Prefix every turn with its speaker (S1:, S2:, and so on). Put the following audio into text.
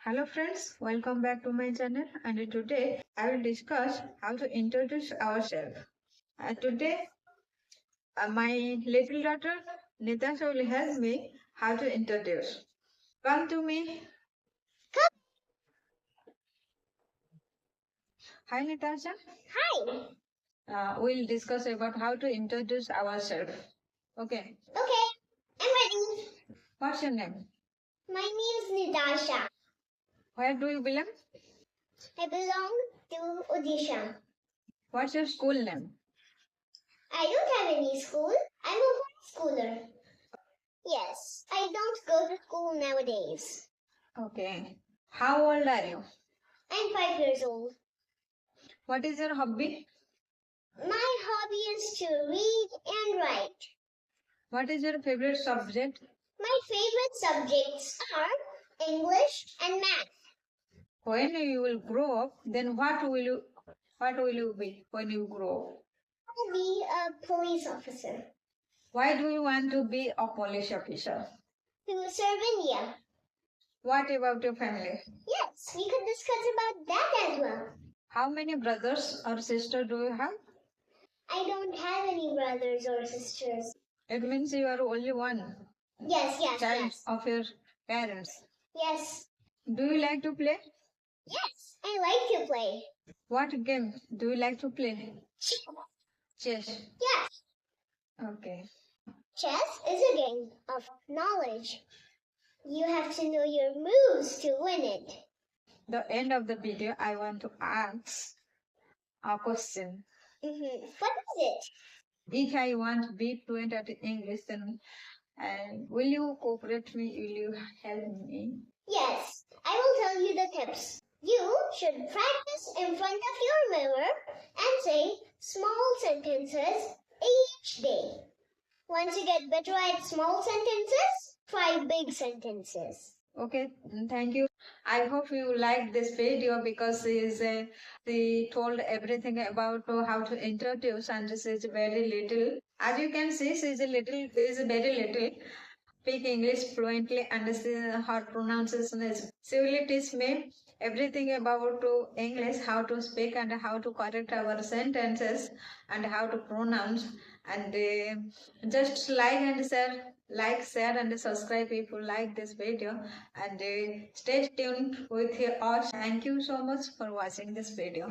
S1: Hello friends, welcome back to my channel and today I will discuss how to introduce ourselves. Today my little daughter Nitasha will help me how to introduce. Come to me. Hi Nitasha.
S2: Hi.
S1: We'll discuss about how to introduce ourselves. Okay.
S2: Okay, I'm ready.
S1: What's your name?
S2: My name is Nitasha.
S1: Where do you belong?
S2: I belong to Odisha.
S1: What's your school name?
S2: I don't have any school. I'm a homeschooler. Yes, I don't go to school nowadays.
S1: Okay. How old are you?
S2: I'm 5 years old.
S1: What is your hobby?
S2: My hobby is to read and write.
S1: What is your favorite subject?
S2: My favorite subjects are English and math.
S1: When you will grow up, then what will you be when you grow up?
S2: I'll be a police officer
S1: Why do you want to be a police officer?
S2: to serve India.
S1: What about your family?
S2: Yes, we could discuss about that as well.
S1: How many brothers or sisters do you have?
S2: I don't have any brothers or sisters.
S1: It means you are only one
S2: Yes,
S1: child of your parents.
S2: yes.
S1: Do you like to play?
S2: Yes, I like to play.
S1: What game do you like to play? Chess.
S2: Yes,
S1: Okay.
S2: chess is a game of knowledge. You have to know your moves to win it.
S1: The end of the video, I want to ask a question.
S2: What is it?
S1: If I want to be fluent at English, then will you cooperate me? Will you help me?
S2: Yes, I will tell you the tips. You should practice in front of your mirror and say small sentences each day. Once you get better at small sentences, try big sentences.
S1: Okay, thank you. I hope you like this video because she told everything about how to introduce, and this is very little. As you can see, she is very little. Speak English fluently and her pronunciation is. She will teach me everything about English, how to speak and how to correct our sentences and how to pronounce. And just share and subscribe if you like this video. And stay tuned with us. Thank you so much for watching this video.